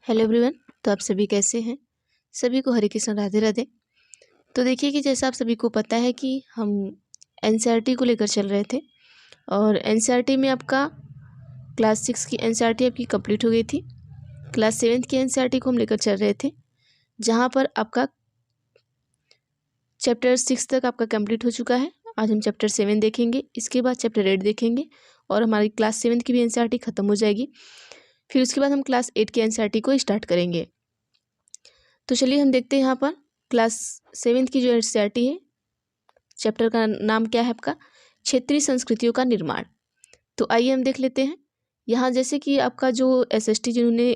Hello everyone. तो आप सभी कैसे हैं? सभी को हरे कृष्ण राधे राधे। तो देखिए कि जैसा आप सभी को पता है कि हम एनसीईआरटी को लेकर चल रहे थे और एनसीईआरटी में आपका क्लास 6 की एनसीईआरटी आपकी कंप्लीट हो गई थी। क्लास 7 की एनसीईआरटी को हम लेकर चल रहे थे, जहां पर आपका चैप्टर 6 तक आपका कंप्लीट हो चुका है। आज हम चैप्टर 7 देखेंगे, इसके बाद चैप्टर 8 देखेंगे और हमारी क्लास 7 की भी एनसीईआरटी ख़त्म हो जाएगी। फिर उसके बाद हम क्लास 8 की एनसीईआरटी को स्टार्ट करेंगे। तो चलिए हम देखते हैं यहाँ पर क्लास 7 की जो एनसीईआरटी है, चैप्टर का नाम क्या है आपका, क्षेत्रीय संस्कृतियों का निर्माण। तो आइए हम देख लेते हैं। यहाँ जैसे कि आपका जो एसएसटी जिन्होंने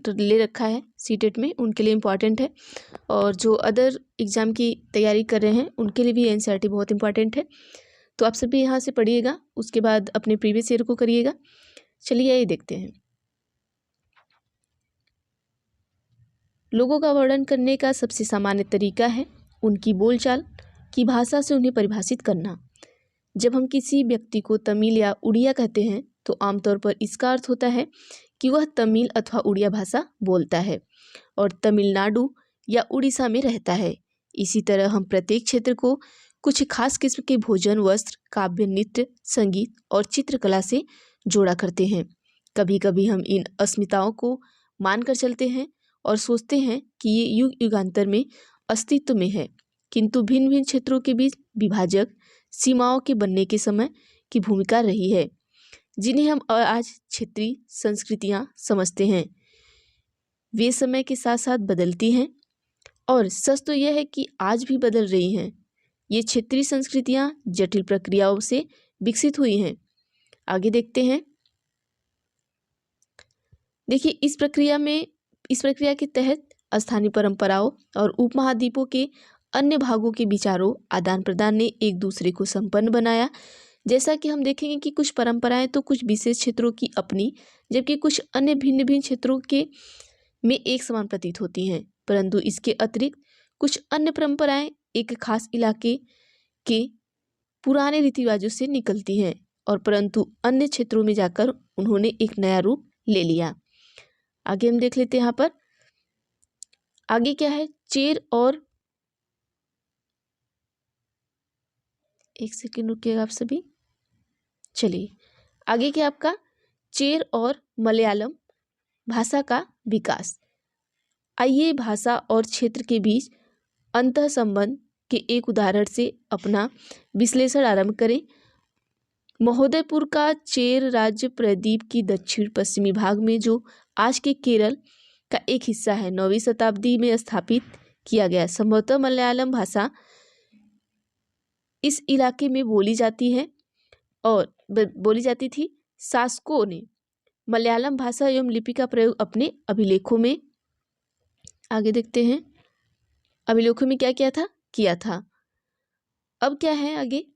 ले रखा है सीटेट में, उनके लिए इम्पॉर्टेंट है, और जो अदर एग्ज़ाम की तैयारी कर रहे हैं उनके लिए भी एनसीईआरटी बहुत इंपॉर्टेंट है। तो आप सभी यहाँ से पढ़िएगा, उसके बाद अपने प्रीवियस ईयर को करिएगा। चलिए ये देखते हैं। लोगों का वर्णन करने का सबसे सामान्य तरीका है उनकी बोलचाल की भाषा से उन्हें परिभाषित करना। जब हम किसी व्यक्ति को तमिल या उड़िया कहते हैं तो आमतौर पर इसका अर्थ होता है कि वह तमिल अथवा उड़िया भाषा बोलता है और तमिलनाडु या उड़ीसा में रहता है। इसी तरह हम प्रत्येक क्षेत्र को कुछ खास किस्म के भोजन, वस्त्र, काव्य, नृत्य, संगीत और चित्रकला से जोड़ा करते हैं। कभी कभी हम इन अस्मिताओं को मानकर चलते हैं और सोचते हैं कि ये युग युगांतर में अस्तित्व में है, किंतु भिन्न भिन्न क्षेत्रों के बीच विभाजक सीमाओं के बनने के समय की भूमिका रही है, जिन्हें हम आज क्षेत्रीय संस्कृतियां समझते हैं। वे समय के साथ साथ बदलती हैं और सच तो यह है कि आज भी बदल रही हैं। ये क्षेत्रीय संस्कृतियां जटिल प्रक्रियाओं से विकसित हुई हैं। आगे देखते हैं। देखिए इस प्रक्रिया के तहत स्थानीय परंपराओं और उपमहाद्वीपों के अन्य भागों के विचारों आदान प्रदान ने एक दूसरे को संपन्न बनाया। जैसा कि हम देखेंगे कि कुछ परंपराएं तो कुछ विशेष क्षेत्रों की अपनी, जबकि कुछ अन्य भिन्न भिन्न क्षेत्रों के में एक समान प्रतीत होती हैं, परंतु इसके अतिरिक्त कुछ अन्य परंपराएं एक खास इलाके के पुराने रीति रिवाजों से निकलती हैं और परंतु अन्य क्षेत्रों में जाकर उन्होंने एक नया रूप ले लिया। आगे हम देख लेते हैं। यहाँ पर आगे क्या है, चेर और, एक सेकेंड रुकिएगा आप सभी। चलिए आगे क्या आपका चेर और मलयालम भाषा का विकास। आइए भाषा और क्षेत्र के बीच अंतः संबंध के एक उदाहरण से अपना विश्लेषण आरंभ करें। महोदयपुर का चेर राज्य प्रायद्वीप की दक्षिण पश्चिमी भाग में, जो आज के केरल का एक हिस्सा है, 9वीं शताब्दी में स्थापित किया गया। संभवतः मलयालम भाषा इस इलाके में बोली जाती है और बोली जाती थी। शासकों ने मलयालम भाषा एवं लिपि का प्रयोग अपने अभिलेखों में, आगे देखते हैं, अभिलेखों में क्या किया था। अब क्या है आगे,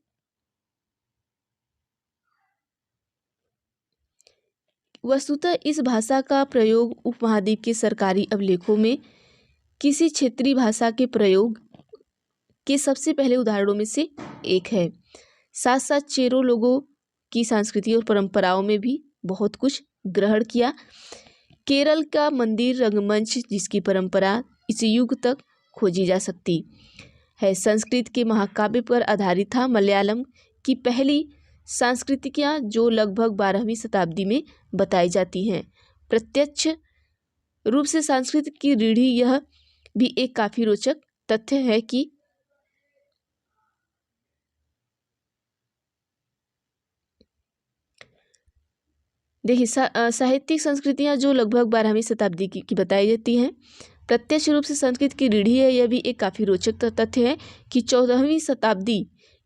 वस्तुतः इस भाषा का प्रयोग उपमहाद्वीप के सरकारी अभिलेखों में किसी क्षेत्रीय भाषा के प्रयोग के सबसे पहले उदाहरणों में से एक है। साथ साथ चेरो लोगों की संस्कृति और परंपराओं में भी बहुत कुछ ग्रहण किया। केरल का मंदिर रंगमंच, जिसकी परंपरा इस युग तक खोजी जा सकती है, संस्कृत के महाकाव्य पर आधारित था। मलयालम की पहली संस्कृतियाँ जो लगभग 12वीं शताब्दी में बताई जाती हैं। प्रत्यक्ष रूप से संस्कृत की रूढ़ि यह भी एक काफी रोचक तथ्य है कि देखिए साहित्यिक संस्कृतियाँ जो लगभग 12वीं शताब्दी की बताई जाती हैं, प्रत्यक्ष रूप से संस्कृत की रूढ़ि है, यह भी एक काफी रोचक तथ्य है कि 14वीं शताब्दी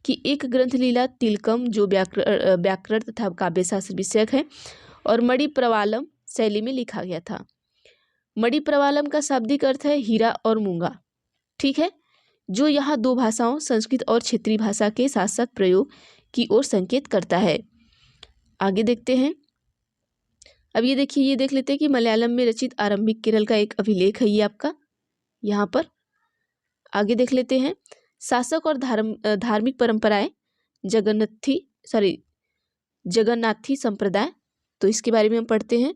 की एक ग्रंथ लीला तिलकम, जो व्याकरण तथा काव्यशास्त्र विषयक है, और मणिप्रवालम शैली में लिखा गया था। मणिप्रवालम का शाब्दिक अर्थ है हीरा और मूंगा, ठीक है, जो यहाँ दो भाषाओं संस्कृत और क्षेत्रीय भाषा के साथ साथ प्रयोग की ओर संकेत करता है। आगे देखते हैं। अब ये देखिए, ये देख लेते हैं कि मलयालम में रचित आरंभिक केरल का एक अभिलेख है, ये आपका यहाँ पर। आगे देख लेते हैं। शासक और धार्मिक परंपराएं, जगन्नाथी संप्रदाय, तो इसके बारे में हम पढ़ते हैं।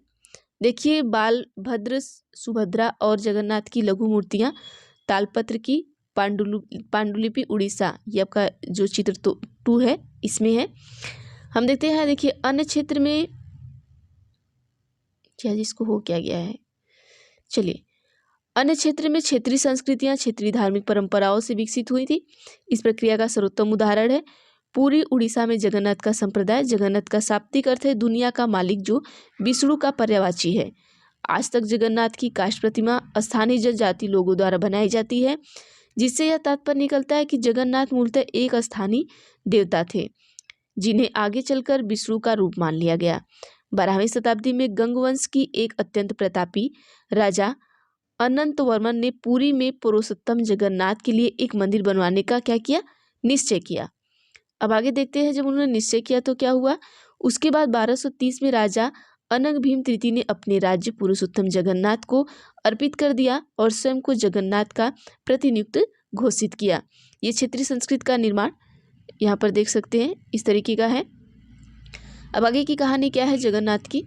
देखिए बालभद्र, सुभद्रा और जगन्नाथ की लघु मूर्तियां तालपत्र की पांडुलिपि उड़ीसा, ये आपका जो चित्र 2 है इसमें है। हम देखते हैं, देखिए अन्य क्षेत्र में क्या जिसको हो क्या गया है। चलिए, अन्य क्षेत्र में क्षेत्रीय संस्कृतियां क्षेत्रीय धार्मिक परंपराओं से विकसित हुई थी। इस प्रक्रिया का सर्वोत्तम उदाहरण है पूरी उड़ीसा में जगन्नाथ का संप्रदाय। जगन्नाथ का शाब्दिक अर्थ है दुनिया का मालिक, जो विष्णु का पर्यायवाची है। आज तक जगन्नाथ की काष्ठ प्रतिमा स्थानीय जनजाति लोगों द्वारा बनाई जाती है, जिससे यह तात्पर्य निकलता है कि जगन्नाथ मूलतः एक स्थानीय देवता थे, जिन्हें आगे चलकर विष्णु का रूप मान लिया गया। 12वीं शताब्दी में गंगवंश की एक अत्यंत प्रतापी राजा अनंत वर्मन ने पुरी में पुरुषोत्तम जगन्नाथ के लिए एक मंदिर बनवाने का क्या किया, निश्चय किया। अब आगे देखते हैं, जब उन्होंने निश्चय किया तो क्या हुआ। उसके बाद 1230 में राजा अनंग भीम तृतीय ने अपने राज्य पुरुषोत्तम जगन्नाथ को अर्पित कर दिया और स्वयं को जगन्नाथ का प्रतिनियुक्त घोषित किया। ये क्षेत्रीय संस्कृति का निर्माण यहाँ पर देख सकते हैं, इस तरीके का है। अब आगे की कहानी क्या है जगन्नाथ की,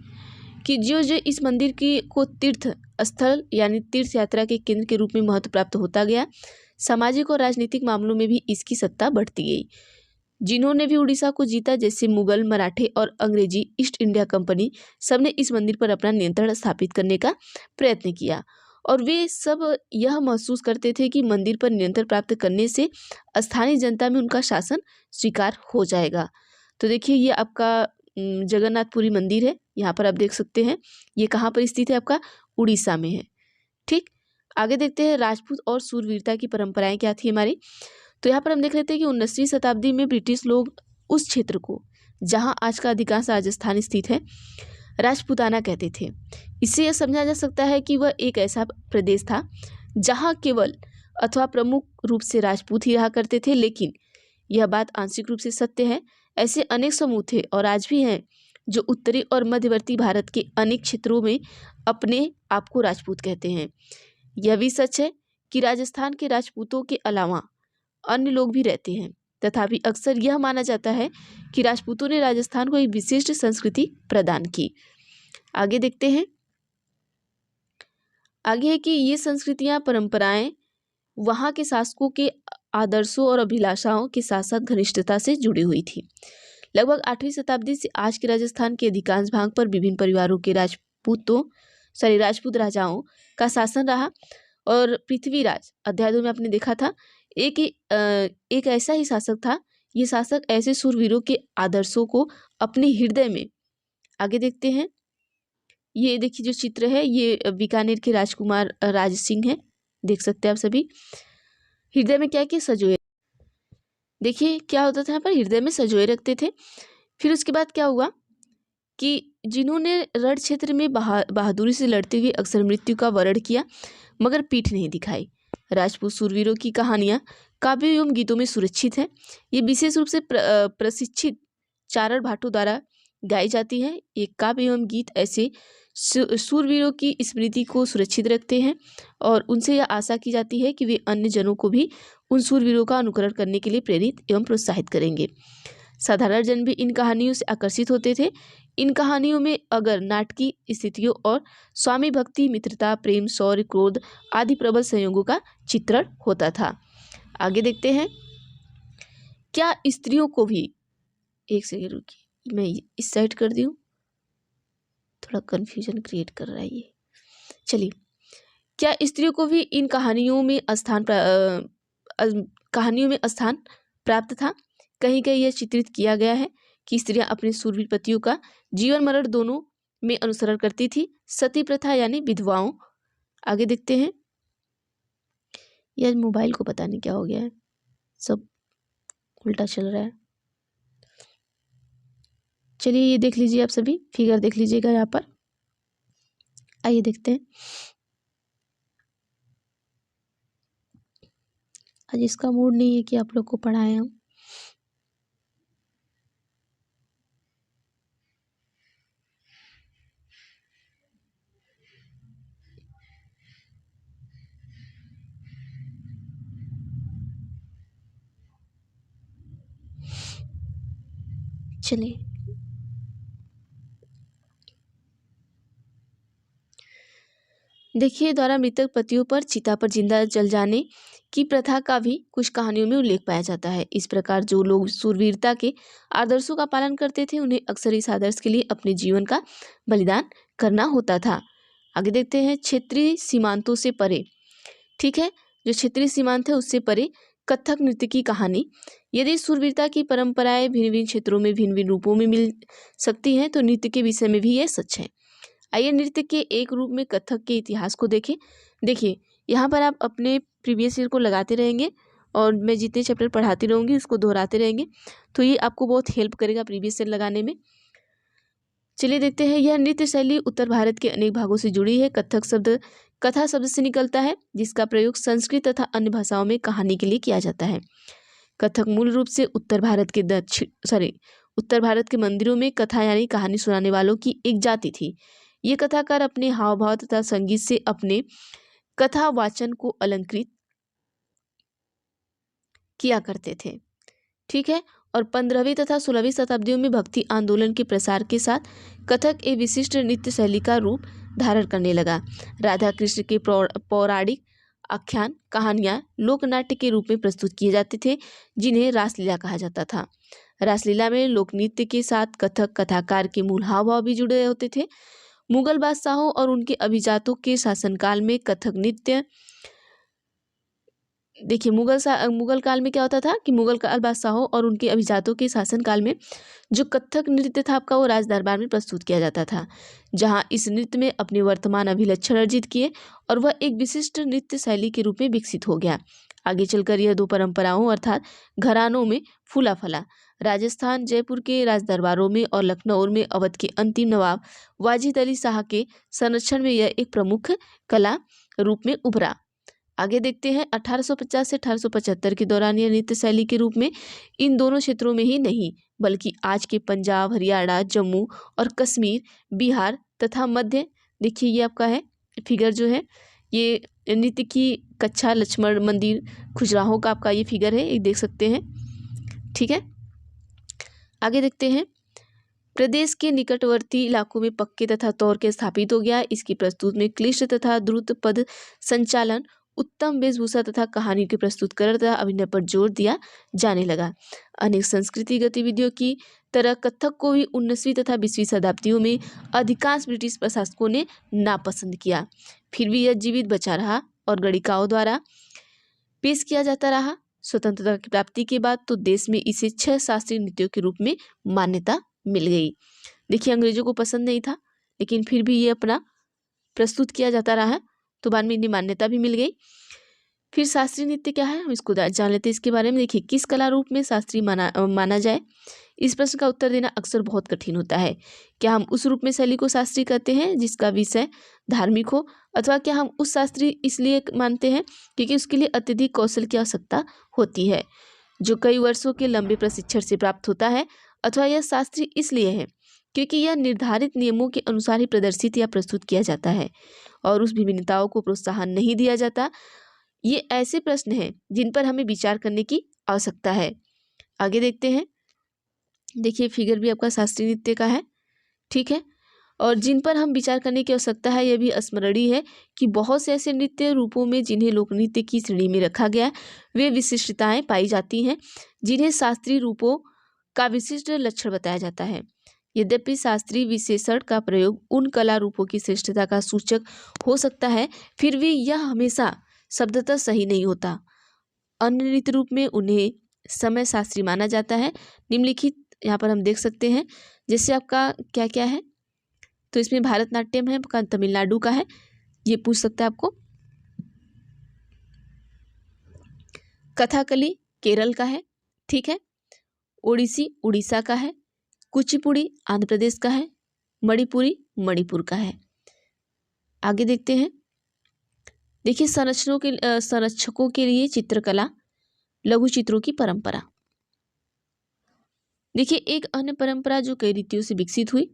कि जो जो इस मंदिर की को तीर्थ स्थल यानी तीर्थ यात्रा के केंद्र के रूप में महत्व प्राप्त होता गया। सामाजिक और राजनीतिक मामलों में भी इसकी सत्ता बढ़ती गई। जिन्होंने भी उड़ीसा को जीता, जैसे मुगल, मराठे और अंग्रेजी ईस्ट इंडिया कंपनी, सबने इस मंदिर पर अपना नियंत्रण स्थापित करने का प्रयत्न किया। और वे सब यह महसूस करते थे कि मंदिर पर नियंत्रण प्राप्त करने से स्थानीय जनता में उनका शासन स्वीकार हो जाएगा। तो देखिए, ये आपका जगन्नाथपुरी मंदिर है, यहाँ पर आप देख सकते हैं। ये कहाँ पर स्थित है, आपका उड़ीसा में है। ठीक, आगे देखते हैं राजपूत और शूरवीरता की परंपराएं क्या थी हमारी। तो यहाँ पर हम देख लेते हैं कि 19वीं शताब्दी में ब्रिटिश लोग उस क्षेत्र को, जहाँ आज का अधिकांश राजस्थान स्थित है, राजपूताना कहते थे। इससे यह समझा जा सकता है कि वह एक ऐसा प्रदेश था जहाँ केवल अथवा प्रमुख रूप से राजपूत ही रहा करते थे। लेकिन यह बात आंशिक रूप से सत्य है। ऐसे अनेक समूह थे और आज भी हैं जो उत्तरी और मध्यवर्ती भारत के अनेक क्षेत्रों में अपने आप को राजपूत कहते हैं। यह भी सच है कि राजस्थान के राजपूतों के अलावा अन्य लोग भी रहते हैं। तथापि अक्सर यह माना जाता है कि राजपूतों ने राजस्थान को एक विशिष्ट संस्कृति प्रदान की। आगे देखते हैं, आगे है कि ये संस्कृतियां, परंपराएं वहाँ के शासकों के आदर्शों और अभिलाषाओं के साथ साथ घनिष्ठता से जुड़ी हुई थी। लगभग 8वीं शताब्दी से आज के राजस्थान के अधिकांश भाग पर विभिन्न परिवारों के राजपूत राजाओं का शासन रहा। और पृथ्वीराज अध्याय 2 में आपने देखा था, एक ऐसा ही शासक था। ये शासक ऐसे शूरवीरों के आदर्शों को अपने हृदय में, आगे देखते हैं, ये देखिए जो चित्र है, ये बीकानेर के राजकुमार राज सिंह है, देख सकते हैं आप सभी। हृदय में क्या किया, सजोए। देखिए क्या होता था यहाँ पर, हृदय में सजोए रखते थे। फिर उसके बाद क्या हुआ कि जिन्होंने रण क्षेत्र में बहादुरी से लड़ते हुए अक्सर मृत्यु का वरण किया मगर पीठ नहीं दिखाई। राजपूत शूरवीरों की कहानियाँ काव्य एवं गीतों में सुरक्षित हैं। ये विशेष रूप से प्रशिक्षित चारण भाटों द्वारा गाई जाती है। ये काव्य एवं गीत ऐसे शूरवीरों की स्मृति को सुरक्षित रखते हैं और उनसे यह आशा की जाती है कि वे अन्य जनों को भी उन शूरवीरों का अनुकरण करने के लिए प्रेरित एवं प्रोत्साहित करेंगे। साधारण जन भी इन कहानियों से आकर्षित होते थे। इन कहानियों में अगर नाटकीय स्थितियों और स्वामी भक्ति, मित्रता, प्रेम, शौर्य, क्रोध आदि प्रबल संयोगों का चित्रण होता था। आगे देखते हैं, क्या स्त्रियों को भी, एक सेकंड रुकिए, मैं इस साइड कर दूं, थोड़ा कंफ्यूजन क्रिएट कर रहा है ये। चलिए, क्या स्त्रियों को भी इन कहानियों में स्थान प्राप्त था। कहीं कहीं यह चित्रित किया गया है कि स्त्रियां अपने शूरवीर पतियों का जीवन मरण दोनों में अनुसरण करती थी। सती प्रथा यानी विधवाओं। आगे देखते हैं, यह मोबाइल को पता नहीं क्या हो गया है, सब उल्टा चल रहा है। चलिए ये देख लीजिए, आप सभी फिगर देख लीजिएगा यहाँ पर। आइए देखते हैं, आज इसका मूड नहीं है कि आप लोग को पढ़ाएं हम। चलिए, देखिए, द्वारा मृतक पतियों पर चिता पर जिंदा जल जाने की प्रथा का भी कुछ कहानियों में उल्लेख पाया जाता है। इस प्रकार जो लोग शूरवीरता के आदर्शों का पालन करते थे, उन्हें अक्सर इस आदर्श के लिए अपने जीवन का बलिदान करना होता था। आगे देखते हैं, क्षेत्रीय सीमांतों से परे। ठीक है, जो क्षेत्रीय सीमांत है उससे परे कथक नृत्य की कहानी। यदि शूरवीरता की परंपराएं भिन्न भिन्न क्षेत्रों में भिन्न भिन्न रूपों में मिल सकती हैं, तो नृत्य के विषय में भी यह सच है। आइए नृत्य के एक रूप में कथक के इतिहास को देखें। देखिए, यहाँ पर आप अपने प्रीवियस ईयर को लगाते रहेंगे और मैं जितने चैप्टर पढ़ाती रहूँगी उसको दोहराते रहेंगे, तो ये आपको बहुत हेल्प करेगा प्रीवियस ईयर लगाने में। चलिए देखते हैं, यह नृत्य शैली उत्तर भारत के अनेक भागों से जुड़ी है। कथक शब्द कथा शब्द से निकलता है, जिसका प्रयोग संस्कृत तथा अन्य भाषाओं में कहानी के लिए किया जाता है। कथक मूल रूप से उत्तर भारत के मंदिरों में कथा यानी कहानी सुनाने वालों की एक जाति थी। ये कथाकार अपने हाव भाव तथा संगीत से अपने कथा वाचन को अलंकृत किया करते थे। ठीक है, और 15वीं तथा 16वीं शताब्दियों में भक्ति आंदोलन के प्रसार के साथ कथक एक विशिष्ट नृत्य शैली का रूप धारण करने लगा। राधा कृष्ण के पौराणिक आख्यान कहानियां लोकनाट्य के रूप में प्रस्तुत किए जाते थे, जिन्हें रासलीला कहा जाता था। रासलीला में लोक नृत्य के साथ कथक कथाकार के मूल हाव भाव भी जुड़े होते थे। मुगल बादशाहों और उनके अभिजातों के शासनकाल में कथक नृत्य, देखिए मुगल काल में क्या होता था कि मुगल काल बादशाहों और उनके अभिजातों के शासनकाल में जो कथक नृत्य था आपका, वो राज दरबार में प्रस्तुत किया जाता था, जहां इस नृत्य में अपने वर्तमान अभिलक्षण अर्जित किए और वह एक विशिष्ट नृत्य शैली के रूप में विकसित हो गया। आगे चलकर यह दो परंपराओं अर्थात घरानों में फूला फला। राजस्थान जयपुर के राज दरबारों में और लखनऊ में अवध के अंतिम नवाब वाजिद अली शाह के संरक्षण में यह एक प्रमुख कला रूप में उभरा। आगे देखते हैं, 1850 से 1875 के दौरान यह नृत्य शैली के रूप में इन दोनों क्षेत्रों में ही नहीं बल्कि आज के पंजाब, हरियाणा, जम्मू और कश्मीर, बिहार तथा मध्य, देखिए ये आपका है फिगर जो है, ये नृत्य की कच्छा लक्ष्मण मंदिर खजुराहो का आपका ये फिगर है, ये देख सकते हैं। ठीक है, आगे देखते हैं, प्रदेश के निकटवर्ती इलाकों में पक्के तथा तौर के स्थापित हो गया। इसकी प्रस्तुत में क्लिष्ट तथा द्रुत पद संचालन, उत्तम वेशभूषा तथा कहानी के प्रस्तुतकरण तथा अभिनय पर जोर दिया जाने लगा। अनेक संस्कृति गतिविधियों की तरह कथक को भी 19वीं तथा 20वीं शताब्दियों में अधिकांश ब्रिटिश प्रशासकों ने नापसंद किया। फिर भी यह जीवित बचा रहा और गणिकाओं द्वारा पेश किया जाता रहा। स्वतंत्रता की प्राप्ति के बाद तो देश में इसे 6 शास्त्रीय नृत्यों के रूप में मान्यता मिल गई। देखिए, अंग्रेजों को पसंद नहीं था, लेकिन फिर भी ये अपना प्रस्तुत किया जाता रहा, तो बाद में इन्हें मान्यता भी मिल गई। फिर शास्त्रीय नृत्य क्या है, हम इसको जान लेते हैं इसके बारे में। देखिए, किस कला रूप में शास्त्रीय माना जाए, इस प्रश्न का उत्तर देना अक्सर बहुत कठिन होता है। क्या हम उस रूप में शैली को शास्त्रीय कहते हैं जिसका विषय धार्मिक हो, अथवा क्या हम उस शास्त्रीय इसलिए मानते हैं क्योंकि उसके लिए अत्यधिक कौशल की आवश्यकता होती है, जो कई वर्षों के लंबे प्रशिक्षण से प्राप्त होता है, अथवा यह शास्त्रीय इसलिए है क्योंकि यह निर्धारित नियमों के अनुसार ही प्रदर्शित या प्रस्तुत किया जाता है और उस विभिन्नताओं को प्रोत्साहन नहीं दिया जाता। ये ऐसे प्रश्न हैं जिन पर हमें विचार करने की आवश्यकता है। आगे देखते हैं, देखिए फिगर भी आपका शास्त्रीय नृत्य का है। ठीक है, और जिन पर हम विचार करने की आवश्यकता है, यह भी स्मरणीय है कि बहुत से ऐसे नृत्य रूपों में जिन्हें लोक नृत्य की श्रेणी में रखा गया, वे विशिष्टताएं पाई जाती हैं जिन्हें शास्त्रीय रूपों का विशिष्ट लक्षण बताया जाता है। यद्यपि शास्त्रीय विशेषण का प्रयोग उन कला रूपों की श्रेष्ठता का सूचक हो सकता है, फिर भी यह हमेशा शब्दतः सही नहीं होता। अन्य नृत्य रूप में उन्हें समय शास्त्रीय माना जाता है। निम्नलिखित यहाँ पर हम देख सकते हैं, जैसे आपका क्या क्या है, तो इसमें भारतनाट्यम है आपका तमिलनाडु का है, ये पूछ सकता है आपको। कथाकली केरल का है। ठीक है, ओडिसी उड़ीसा का है, कुचिपुड़ी आंध्र प्रदेश का है, मणिपुरी मणिपुर का है। आगे देखते हैं, देखिए संरक्षकों के लिए चित्रकला लघु चित्रों की परंपरा। देखिए, एक अन्य परंपरा जो कई रीतियों से विकसित हुई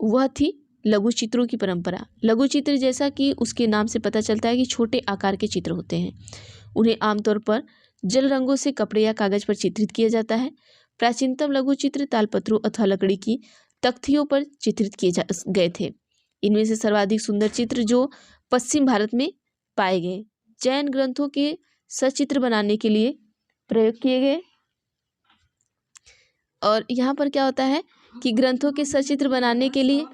वह थी लघु चित्रों की परंपरा। लघु चित्र, जैसा कि उसके नाम से पता चलता है कि छोटे आकार के चित्र होते हैं। उन्हें आमतौर पर जल रंगों से कपड़े या कागज पर चित्रित किया जाता है। प्राचीनतम लघु चित्र तालपत्रों अथवा लकड़ी की तख्तियों पर चित्रित किए गए थे। इनमें से सर्वाधिक सुंदर चित्र जो पश्चिम भारत में पाए गए, जैन ग्रंथों के सचित्र बनाने के लिए प्रयोग किए गए। और यहाँ पर क्या होता है कि ग्रंथों के सचित्र बनाने के लिए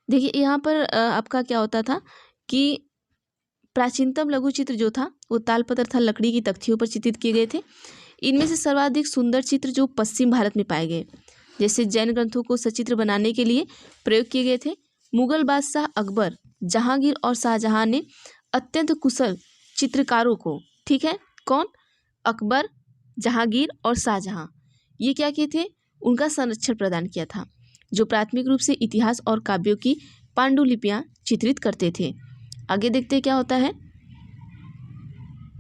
देखिए यहाँ पर आपका क्या होता था कि प्राचीनतम लघु चित्र जो था वो तालपत्र तथा लकड़ी की तख्तियों पर चित्रित किए गए थे। इनमें से सर्वाधिक सुंदर चित्र जो पश्चिम भारत में पाए गए, जैसे जैन ग्रंथों को सचित्र बनाने के लिए प्रयोग किए गए थे। मुगल बादशाह अकबर, जहांगीर और शाहजहां ने अत्यंत कुशल चित्रकारों को, ठीक है, कौन, अकबर, जहांगीर और शाहजहां, ये क्या किए थे, उनका संरक्षण प्रदान किया था, जो प्राथमिक रूप से इतिहास और काव्यों की पांडुलिपियां चित्रित करते थे। आगे देखते हैं क्या होता है।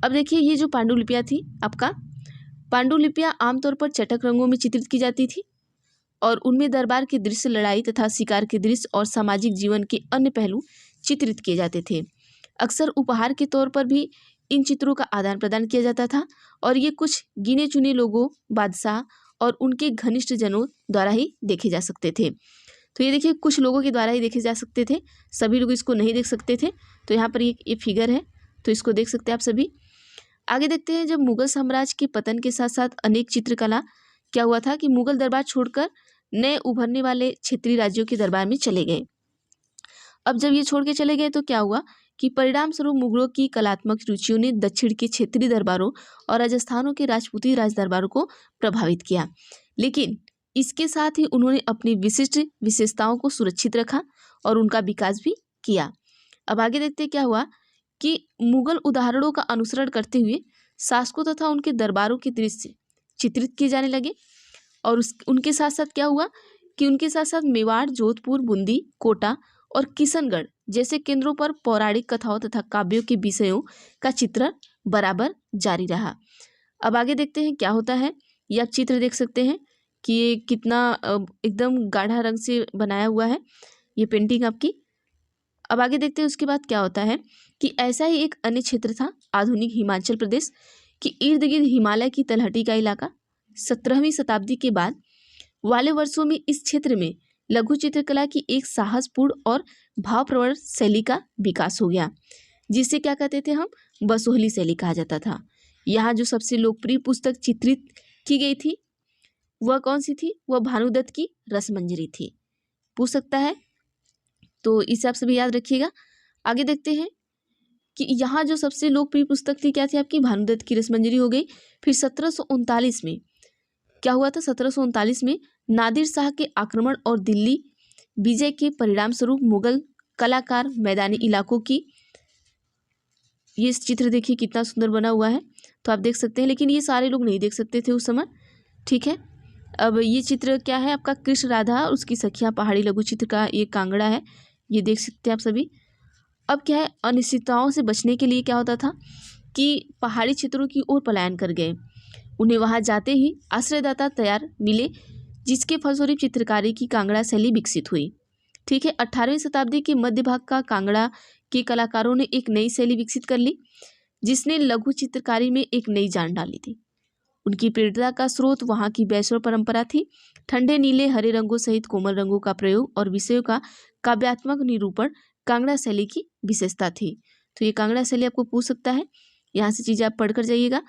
अब देखिए ये जो पांडुलिपियां थी, आपका पांडुलिपियां आमतौर पर चटक रंगों में चित्रित की जाती थी और उनमें दरबार के दृश्य, लड़ाई तथा शिकार के दृश्य और सामाजिक जीवन के अन्य पहलू चित्रित किए जाते थे। अक्सर उपहार के तौर पर भी इन चित्रों का आदान प्रदान किया जाता था और ये कुछ गिने चुने लोगों, बादशाह और उनके घनिष्ठ जनों द्वारा ही देखे जा सकते थे। तो ये देखिए कुछ लोगों के द्वारा ही देखे जा सकते थे, सभी लोग इसको नहीं देख सकते थे। तो यहाँ पर ये फिगर है, तो इसको देख सकते हैं आप सभी। आगे देखते हैं, जब मुगल साम्राज्य के पतन के साथ साथ अनेक चित्रकला क्या हुआ था कि मुगल दरबार छोड़कर नए उभरने वाले क्षेत्रीय राज्यों के दरबार में चले गए। अब जब ये छोड़ के चले गए तो क्या हुआ कि परिणाम स्वरूप मुगलों की कलात्मक रुचियों ने दक्षिण के क्षेत्रीय दरबारों और राजस्थानों के राजपूती राज दरबारों को प्रभावित किया, लेकिन इसके साथ ही उन्होंने अपनी विशिष्ट विशेषताओं को सुरक्षित रखा और उनका विकास भी किया। अब आगे देखते क्या हुआ कि मुगल उदाहरणों का अनुसरण करते हुए शासकों तथा उनके दरबारों के दृश्य चित्रित किए जाने लगे और उनके साथ साथ क्या हुआ कि उनके साथ साथ मेवाड़, जोधपुर, बूंदी, कोटा और किशनगढ़ जैसे केंद्रों पर पौराणिक कथाओं तथा काव्यों के विषयों का चित्रण बराबर जारी रहा। अब आगे देखते हैं क्या होता है। ये आप चित्र देख सकते हैं कि ये कितना एकदम गाढ़ा रंग से बनाया हुआ है ये पेंटिंग आपकी। अब आगे देखते हैं उसके बाद क्या होता है कि ऐसा ही एक अन्य क्षेत्र था आधुनिक हिमाचल प्रदेश की इर्द गिर्द हिमालय की तलहटी का इलाका। 17वीं शताब्दी के बाद वाले वर्षों में इस क्षेत्र में लघु चित्रकला की एक साहसपूर्ण और भावप्रवण शैली का विकास हो गया, जिसे क्या कहते थे हम, बसोहली शैली कहा जाता था। यहाँ जो सबसे लोकप्रिय पुस्तक चित्रित की गई थी वह कौन सी थी, वह भानुदत्त की रसमंजरी थी। पूछ सकता है, तो इसे आप सभी याद रखिएगा। आगे देखते हैं कि यहाँ जो सबसे लोकप्रिय पुस्तक थी क्या थी आपकी, भानुदत्त की रसमंजरी हो गई। फिर 1739 में क्या हुआ था, 1739 में नादिर शाह के आक्रमण और दिल्ली विजय के परिणाम स्वरूप मुगल कलाकार मैदानी इलाकों की, ये चित्र देखिए कितना सुंदर बना हुआ है, तो आप देख सकते हैं, लेकिन ये सारे लोग नहीं देख सकते थे उस समय, ठीक है। अब ये चित्र क्या है आपका, कृष्ण राधा और उसकी सखियां पहाड़ी लघु चित्र का ये कांगड़ा है, ये देख सकते हैं आप सभी। अब क्या है, अनिश्चितताओं से बचने के लिए क्या होता था कि पहाड़ी क्षेत्रों की ओर पलायन कर गए, उन्हें वहां जाते ही आश्रयदाता तैयार मिले, जिसके फलस्वरूप चित्रकारी की कांगड़ा शैली विकसित हुई, ठीक है। 18वीं शताब्दी के मध्य भाग का कांगड़ा के कलाकारों ने एक नई शैली विकसित कर ली, जिसने लघु चित्रकारी में एक नई जान डाली थी। उनकी प्रेरणा का स्रोत वहाँ की वैष्णव परंपरा थी। ठंडे नीले हरे रंगों सहित कोमल रंगों का प्रयोग और विषयों का काव्यात्मक निरूपण कांगड़ा शैली की विशेषता थी। तो ये कांगड़ा शैली आपको पूछ सकता है, यहाँ से चीज़ें आप पढ़कर जाइएगा।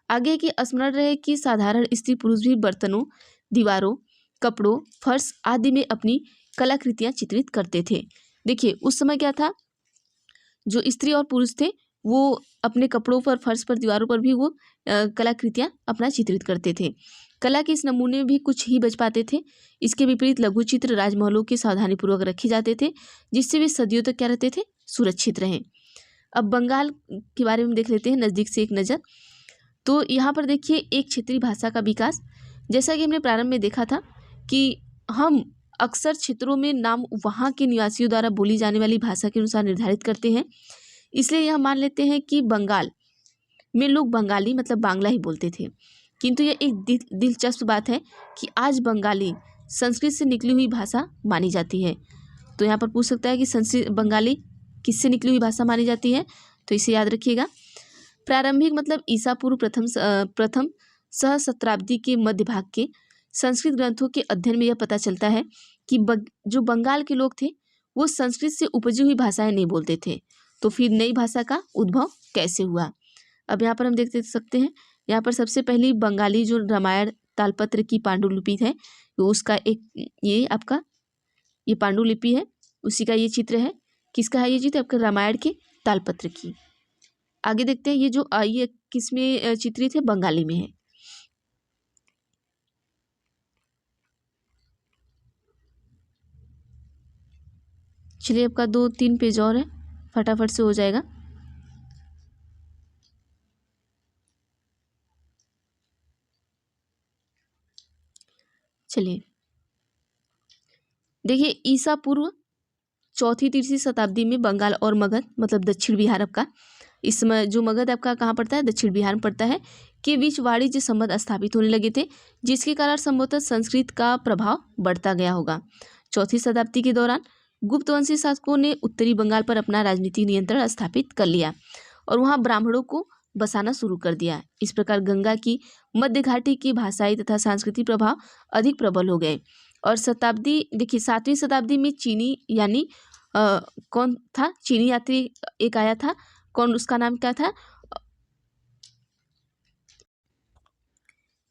आगे की स्मरण रहे कि साधारण स्त्री पुरुष भी बर्तनों, दीवारों, कपड़ों, फर्श आदि में अपनी कलाकृतियाँ चित्रित करते थे। देखिए उस समय क्या था, जो स्त्री और पुरुष थे वो अपने कपड़ों पर, फर्श पर, दीवारों पर भी वो कलाकृतियाँ अपना चित्रित करते थे। कला के इस नमूने भी कुछ ही बच पाते थे। इसके विपरीत लघु चित्र राजमहलों के सावधानीपूर्वक रखे जाते थे, जिससे वे सदियों तक क्या रहते थे, सुरक्षित रहें। अब बंगाल के बारे में देख लेते हैं नज़दीक से एक नज़र। तो यहाँ पर देखिए एक क्षेत्रीय भाषा का विकास, जैसा कि हमने प्रारंभ में देखा था कि हम अक्सर क्षेत्रों में नाम वहाँ के निवासियों द्वारा बोली जाने वाली भाषा के अनुसार निर्धारित करते हैं, इसलिए यह मान लेते हैं कि बंगाल में लोग बंगाली मतलब बांग्ला ही बोलते थे। किंतु यह एक दिलचस्प बात है कि आज बंगाली संस्कृत से निकली हुई भाषा मानी जाती है। तो यहाँ पर पूछ सकता है कि संस्कृत बंगाली किससे निकली हुई भाषा मानी जाती है, तो इसे याद रखिएगा। प्रारंभिक मतलब ईसा पूर्व प्रथम सहस्त्राब्दी के मध्य भाग के संस्कृत ग्रंथों के अध्ययन में यह पता चलता है कि जो बंगाल के लोग थे वो संस्कृत से उपजी हुई भाषाएं नहीं बोलते थे, तो फिर नई भाषा का उद्भव कैसे हुआ। अब यहाँ पर हम देख सकते हैं, यहाँ पर सबसे पहली बंगाली जो रामायण तालपत्र की पांडुलिपि है, तो उसका एक ये आपका ये पांडुलिपि है, उसी का ये चित्र है। किसका है ये चित्र? आपका रामायण के तालपत्र की। आगे देखते हैं, ये जो ये किस में चित्रित है? बंगाली में है। चलिए, आपका 2-3 पेज और है, फटाफट से हो जाएगा। चलिए देखिए, ईसा पूर्व 4वीं-3वीं शताब्दी में बंगाल और मगध, मतलब दक्षिण बिहार आपका, इस समय जो मगध आपका कहाँ पड़ता है? दक्षिण बिहार में पड़ता है, के बीच वाणिज्य संबंध स्थापित होने लगे थे, जिसके कारण संभवतः संस्कृत का प्रभाव बढ़ता गया होगा। 4वीं शताब्दी के दौरान गुप्तवंशी शासकों ने उत्तरी बंगाल पर अपना राजनीतिक नियंत्रण स्थापित कर लिया और वहाँ ब्राह्मणों को बसाना शुरू कर दिया। इस प्रकार गंगा की मध्य घाटी की भाषाई तथा सांस्कृतिक प्रभाव अधिक प्रबल हो गए। और शताब्दी देखिए, 7वीं शताब्दी में चीनी यानी कौन था? चीनी यात्री एक आया था, कौन? उसका नाम क्या था?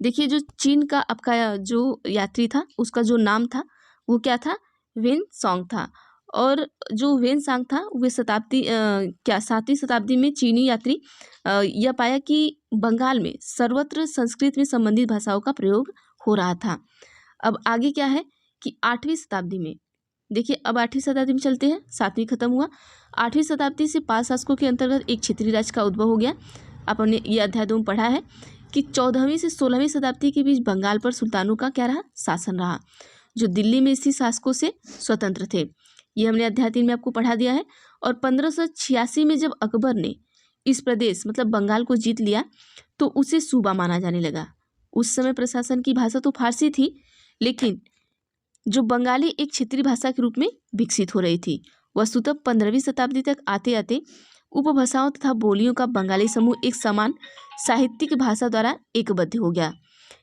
देखिए, जो चीन का आपका जो यात्री था उसका जो नाम था वो क्या था? वेन सॉन्ग था। और जो वेन सांग था वे 7वीं शताब्दी में चीनी यात्री यह पाया कि बंगाल में सर्वत्र संस्कृत में संबंधित भाषाओं का प्रयोग हो रहा था। अब आगे क्या है कि 8वीं शताब्दी में, देखिए अब 8वीं शताब्दी में चलते हैं, 7वीं खत्म हुआ। 8वीं शताब्दी से 5 शासकों के अंतर्गत एक क्षेत्रीय राज्य का उद्भव हो गया। आपने ये अध्याय 2 में पढ़ा है कि 14वीं से 16वीं शताब्दी के बीच बंगाल पर सुल्तानों का क्या रहा? शासन रहा, जो दिल्ली में स्थित शासकों से स्वतंत्र थे। ये हमने अध्याय 3 में आपको पढ़ा दिया है। और 1586 में जब अकबर ने इस प्रदेश मतलब बंगाल को जीत लिया तो उसे सूबा माना जाने लगा। उस समय प्रशासन की भाषा तो फारसी थी, लेकिन जो बंगाली एक क्षेत्रीय भाषा के रूप में विकसित हो रही थी। वस्तुतः 15वीं शताब्दी तक आते आते उपभाषाओं तथा बोलियों का बंगाली समूह एक समान साहित्यिक भाषा द्वारा एकबद्ध हो गया।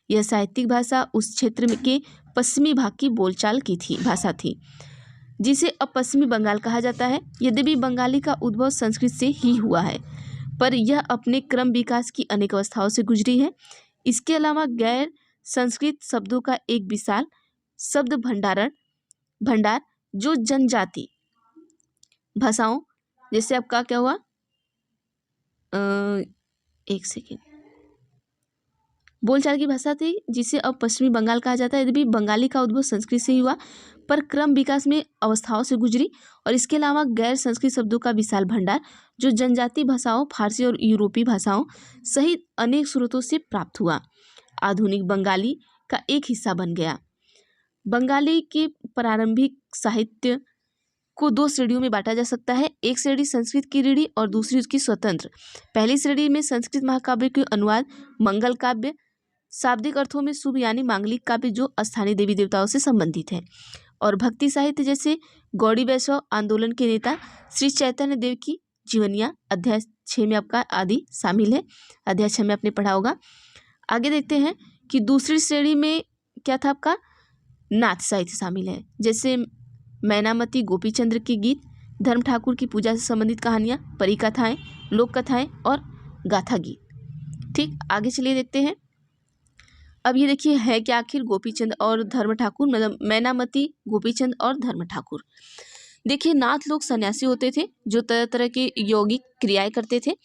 यह साहित्यिक भाषा उस क्षेत्र के पश्चिमी भाग की बोलचाल की भाषा थी, जिसे अब पश्चिमी बंगाल कहा जाता है। यद्यपि बंगाली का उद्भव संस्कृत से ही हुआ है, पर यह अपने क्रम विकास की अनेक अवस्थाओं से गुजरी है। इसके अलावा गैर संस्कृत शब्दों का एक विशाल शब्द भंडार जो जनजाति भाषाओं, जैसे आपका क्या हुआ, एक सेकेंड, बोलचाल की भाषा थी, जिसे अब पश्चिमी बंगाल कहा जाता है। यद्यपि बंगाली का उद्भव संस्कृत से ही हुआ, पर क्रम विकास में अवस्थाओं से गुजरी। और इसके अलावा गैर संस्कृत शब्दों का विशाल भंडार जो जनजाति भाषाओं, फारसी और यूरोपीय भाषाओं सहित अनेक स्रोतों से प्राप्त हुआ, आधुनिक बंगाली का एक हिस्सा बन गया। बंगाली के प्रारंभिक साहित्य को 2 श्रेणियों में बांटा जा सकता है। एक श्रेणी संस्कृत की रीढ़ी और दूसरी उसकी स्वतंत्र। पहली श्रेणी में संस्कृत महाकाव्य के अनुवाद, मंगल काव्य, शाब्दिक अर्थों में शुभ यानी मांगलिक काव्य जो स्थानीय देवी देवताओं से संबंधित है, और भक्ति साहित्य जैसे गौड़ी वैष्णव आंदोलन के नेता श्री चैतन्य देव की जीवनियाँ अध्याय 6 में आपका आदि शामिल है। अध्याय 6 में आपने पढ़ा होगा। आगे देखते हैं कि दूसरी श्रेणी में क्या था? आपका नाथ साहित्य शामिल है, जैसे मैनामती गोपीचंद्र के गीत, धर्म ठाकुर की पूजा से संबंधित कहानियाँ, परी कथाएं, लोक कथाएं और गाथा गीत। ठीक, आगे चलिए देखते हैं। अब ये देखिए है क्या आखिर गोपीचंद और धर्म ठाकुर, मतलब मैनामती, गोपीचंद और धर्म ठाकुर। देखिए, नाथ लोग सन्यासी होते थे जो तरह तरह के यौगिक क्रियाएं करते थे।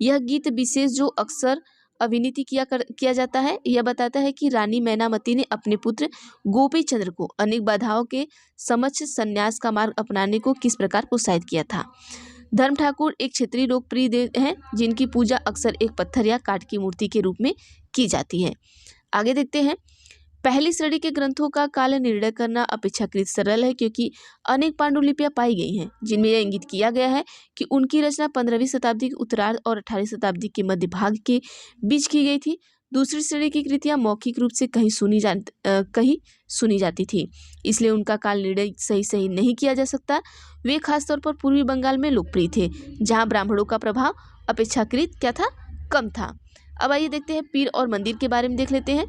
यह गीत विशेष जो अक्सर अभिनीति किया जाता है, यह बताता है कि रानी मैनामती ने अपने पुत्र गोपीचंद्र को अनेक बाधाओं के समक्ष संन्यास का मार्ग अपनाने को किस प्रकार प्रोत्साहित किया था। धर्म ठाकुर एक क्षेत्रीय लोकप्रिय देव हैं जिनकी पूजा अक्सर एक पत्थर या काठ की मूर्ति के रूप में की जाती है। आगे देखते हैं। पहली श्रेणी के ग्रंथों का काल निर्णय करना अपेक्षाकृत सरल है, क्योंकि अनेक पांडुलिपियां पाई गई हैं जिनमें यह इंगित किया गया है कि उनकी रचना 15वीं शताब्दी के उत्तरार्ध और 18वीं शताब्दी के मध्य भाग के बीच की गई थी। दूसरी श्रेणी की कृतियां मौखिक रूप से कहीं सुनी जाती थी, इसलिए उनका काल निर्णय सही नहीं किया जा सकता। वे खासतौर पर पूर्वी बंगाल में लोकप्रिय थे, जहाँ ब्राह्मणों का प्रभाव अपेक्षाकृत क्या था? कम था। अब आइए देखते हैं पीर और मंदिर के बारे में देख लेते हैं।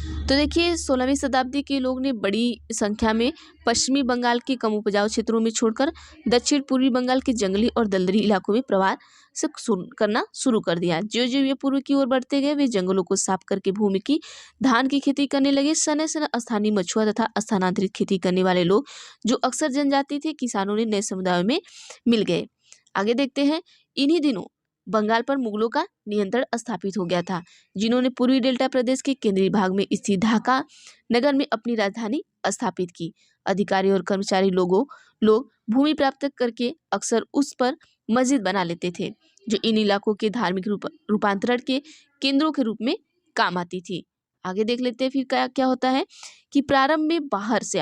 तो देखिए 16वीं शताब्दी के लोग ने बड़ी संख्या में पश्चिमी बंगाल के कम उपजाऊ क्षेत्रों में छोड़कर दक्षिण पूर्वी बंगाल के जंगली और दलदली इलाकों में प्रवास से करना शुरू कर दिया। जो जो ये पूर्व की ओर बढ़ते गए वे जंगलों को साफ करके भूमि की धान की खेती करने लगे। सने सने स्थानीय मछुआ तथा स्थानांतरित खेती करने वाले लोग जो अक्सर जनजाति थे किसानों ने नए समुदायों में मिल गए। आगे देखते हैं, इन्हीं दिनों बंगाल पर मुगलों का नियंत्रण स्थापित हो गया था, जिन्होंने पूर्वी डेल्टा प्रदेश के केंद्रीय भाग में स्थित ढाका नगर में अपनी राजधानी स्थापित की। अधिकारी और कर्मचारी लोग भूमि प्राप्त करके अक्सर उस पर मस्जिद बना लेते थे, जो इन इलाकों के धार्मिक रूपांतरण के केंद्रों के रूप में काम आती थी। आगे देख लेते हैं फिर क्या क्या होता है कि प्रारंभ में बाहर से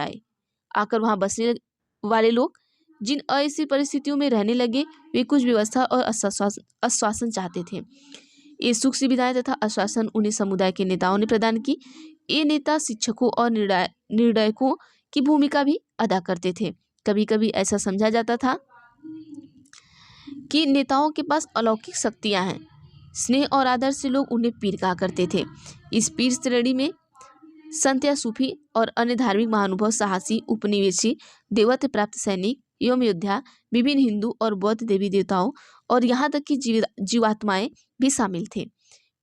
आकर वहां बसने वाले लोग जिन ऐसी परिस्थितियों में रहने लगे वे कुछ व्यवस्था और आश्वासन चाहते थे। ये सुख सुविधाएं तथा आश्वासन उन्हें समुदाय के नेताओं ने प्रदान की। ये नेता शिक्षकों और निर्णायकों की भूमिका भी अदा करते थे। कभी कभी ऐसा समझा जाता था कि नेताओं के पास अलौकिक शक्तियां हैं। स्नेह और आदर से लोग उन्हें पीर कहा करते थे। इस पीर श्रेणी में संत या सूफी और अन्य धार्मिक महानुभव, साहसी, उपनिवेशी, देवत्व प्राप्त सैनिक एवं योद्धा, विभिन्न हिंदू और बौद्ध देवी देवताओं और यहाँ तक कि जीवात्माएं भी शामिल थे।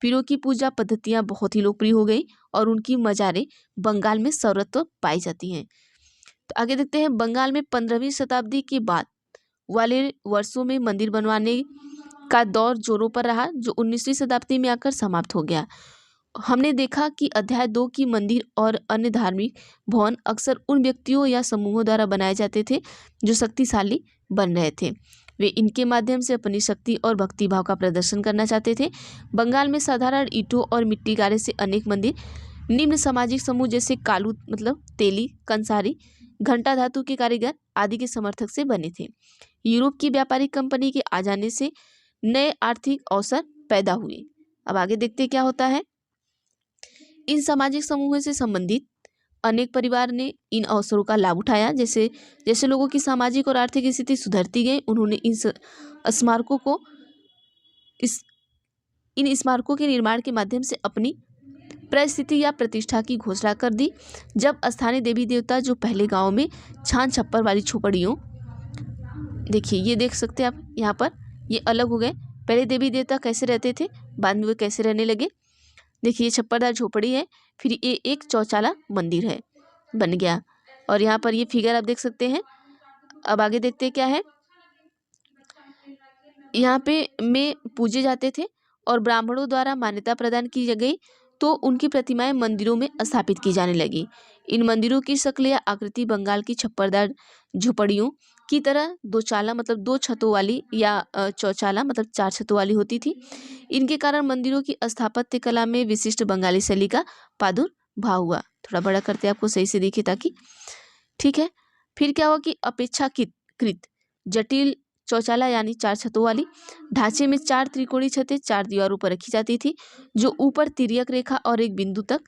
पीरों की पूजा पद्धतियां बहुत ही लोकप्रिय हो गई और उनकी मजारें बंगाल में सर्वत्र पाई जाती हैं। तो आगे देखते हैं, बंगाल में 15वीं शताब्दी के बाद वाले वर्षों में मंदिर बनवाने का दौर जोरों पर रहा, जो 19वीं शताब्दी में आकर समाप्त हो गया। हमने देखा कि अध्याय 2 की मंदिर और अन्य धार्मिक भवन अक्सर उन व्यक्तियों या समूहों द्वारा बनाए जाते थे जो शक्तिशाली बन रहे थे। वे इनके माध्यम से अपनी शक्ति और भक्ति भाव का प्रदर्शन करना चाहते थे। बंगाल में साधारण ईंटों और मिट्टी गारे से अनेक मंदिर निम्न सामाजिक समूह जैसे कालू मतलब तेली, कंसारी, घंटा धातु के कारीगर आदि के समर्थक से बने थे। यूरोप की व्यापारिक कंपनी के आ जाने से नए आर्थिक अवसर पैदा हुए। अब आगे देखते क्या होता है। इन सामाजिक समूहों से संबंधित अनेक परिवार ने इन अवसरों का लाभ उठाया। जैसे जैसे लोगों की सामाजिक और आर्थिक स्थिति सुधरती गई, उन्होंने इन स्मारकों के निर्माण के माध्यम से अपनी परिस्थिति या प्रतिष्ठा की घोषणा कर दी। जब स्थानीय देवी देवता जो पहले गांव में छान छप्पर वाली झोपड़ियों, देखिए ये देख सकते हैं आप यहाँ पर, ये अलग हो गए। पहले देवी देवता कैसे रहते थे, बाद में वे कैसे रहने लगे। देखिए ये छप्परदार झोपड़ी है, फिर ये एक चौचाला मंदिर है बन गया, और यहाँ पर ये फिगर आप देख सकते हैं। अब आगे देखते हैं क्या है। यहाँ पे में पूजे जाते थे और ब्राह्मणों द्वारा मान्यता प्रदान की गई, तो उनकी प्रतिमाएं मंदिरों में स्थापित की जाने लगी। इन मंदिरों की शक्ल या आकृति बंगाल की छप्परदार झोपड़ियों की तरह दो चाला मतलब 2 छतों वाली या चौचाला मतलब 4 छतों वाली होती थी। इनके कारण मंदिरों की स्थापत्य कला में विशिष्ट बंगाली शैली का प्रादुर्भाव हुआ। थोड़ा बड़ा करते आपको सही से दिखे ताकि ठीक है। फिर क्या हुआ कि अपेक्षाकृत जटिल चौचाला यानी 4 छतों वाली ढांचे में 4 त्रिकोणीय छतें 4 दीवारों पर रखी जाती थी, जो ऊपर तिर्यक रेखा और एक बिंदु तक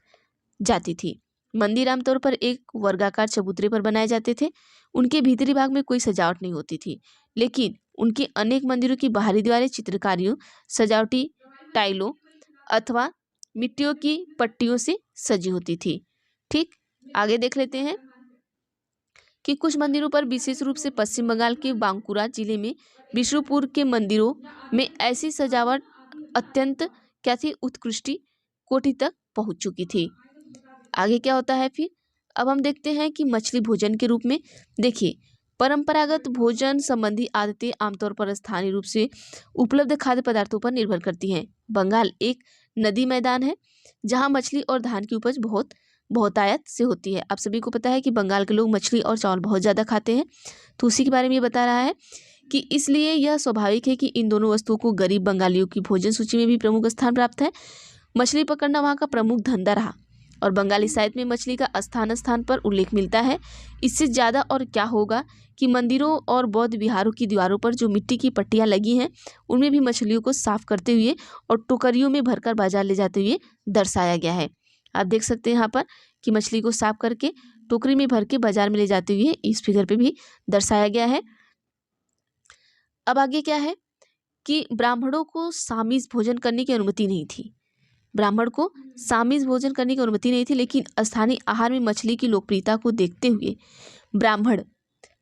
जाती थी। मंदिर आमतौर पर एक वर्गाकार चबूतरे पर बनाए जाते थे। उनके भीतरी भाग में कोई सजावट नहीं होती थी, लेकिन उनके अनेक मंदिरों की बाहरी दीवारें चित्रकारियों, सजावटी टाइलों अथवा मिट्टियों की पट्टियों से सजी होती थी। ठीक, आगे देख लेते हैं कि कुछ मंदिरों पर, विशेष रूप से पश्चिम बंगाल के बांकुरा जिले में विष्णुपुर के मंदिरों में ऐसी सजावट अत्यंत क्या थी, उत्कृष्ट कोटि तक पहुंच चुकी थी। आगे क्या होता है फिर, अब हम देखते हैं कि मछली भोजन के रूप में। देखिए परंपरागत भोजन संबंधी आदतें आमतौर पर स्थानीय रूप से उपलब्ध खाद्य पदार्थों पर निर्भर करती हैं। बंगाल एक नदी मैदान है जहां मछली और धान की उपज बहुतायत से होती है। आप सभी को पता है कि बंगाल के लोग मछली और चावल बहुत ज़्यादा खाते हैं, तो उसी के बारे में ये बता रहा है कि इसलिए यह स्वाभाविक है कि इन दोनों वस्तुओं को गरीब बंगालियों की भोजन सूची में भी प्रमुख स्थान प्राप्त है। मछली पकड़ना वहाँ का प्रमुख धंधा रहा और बंगाली साहित्य में मछली का स्थान पर उल्लेख मिलता है। इससे ज़्यादा और क्या होगा कि मंदिरों और बौद्ध विहारों की दीवारों पर जो मिट्टी की पट्टियाँ लगी हैं उनमें भी मछलियों को साफ करते हुए और टोकरियों में भरकर बाजार ले जाते हुए दर्शाया गया है। आप देख सकते हैं यहाँ पर कि मछली को साफ करके टोकरी में भर के बाजार में ले जाते हुए इस फिगर पे भी दर्शाया गया है। अब आगे क्या है कि ब्राह्मणों को सामिज भोजन करने की अनुमति नहीं थी। ब्राह्मण को सामिज भोजन करने की अनुमति नहीं थी, लेकिन स्थानीय आहार में मछली की लोकप्रियता को देखते हुए ब्राह्मण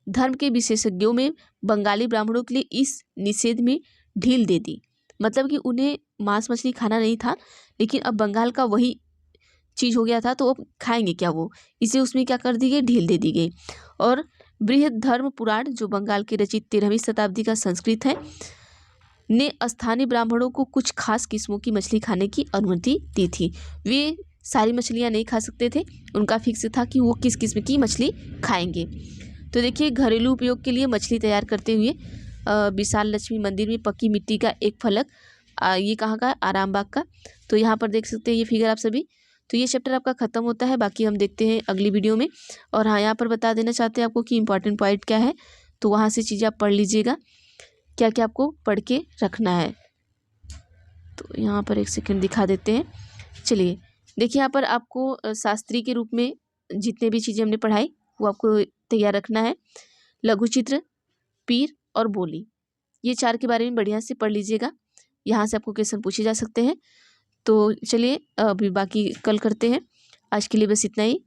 धर्म के विशेषज्ञों में बंगाली ब्राह्मणों के लिए इस निषेध में ढील दे दी। मतलब कि उन्हें मांस मछली खाना नहीं था, लेकिन अब बंगाल का वही चीज़ हो गया था, तो अब खाएंगे क्या वो, इसे उसमें क्या कर दी गई, ढील दे दी गई। और बृहद धर्म पुराण, जो बंगाल के रचित 13वीं शताब्दी का संस्कृत है, ने स्थानीय ब्राह्मणों को कुछ खास किस्मों की मछली खाने की अनुमति दी थी। वे सारी मछलियां नहीं खा सकते थे, उनका फिक्स था कि वो किस किस्म की मछली खाएंगे। तो देखिए, घरेलू उपयोग के लिए मछली तैयार करते हुए विशाल लक्ष्मी मंदिर में पक्की मिट्टी का एक फलक, ये कहाँ का, आरामबाग का। तो यहाँ पर देख सकते हैं ये फिगर आप सभी। तो ये चैप्टर आपका खत्म होता है, बाकी हम देखते हैं अगली वीडियो में। और हाँ, यहाँ पर बता देना चाहते हैं आपको कि इंपॉर्टेंट पॉइंट क्या है, तो वहाँ से चीज़ें आप पढ़ लीजिएगा, क्या क्या आपको पढ़ के रखना है। तो यहाँ पर एक सेकंड दिखा देते हैं। चलिए देखिए, यहाँ पर आपको शास्त्री के रूप में जितने भी चीज़ें हमने पढ़ाई वो आपको तैयार रखना है। लघु चित्र, पीर और बोली, ये 4 के बारे में बढ़िया से पढ़ लीजिएगा, यहाँ से आपको क्वेश्चन पूछे जा सकते हैं। तो चलिए अभी बाकी कल करते हैं, आज के लिए बस इतना ही।